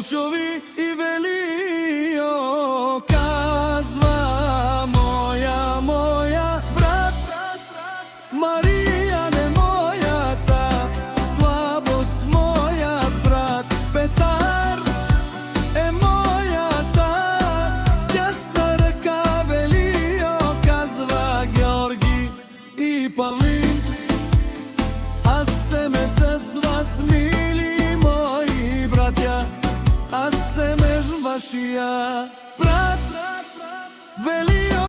волчови и велио, казва моја брат, Марија не мојата слабост, мојат брат Петар е мојата десна ръка, велио, казва Георги и Павлин. Аз сем с вас, мили мои братја, аз сем вашија брат, велио.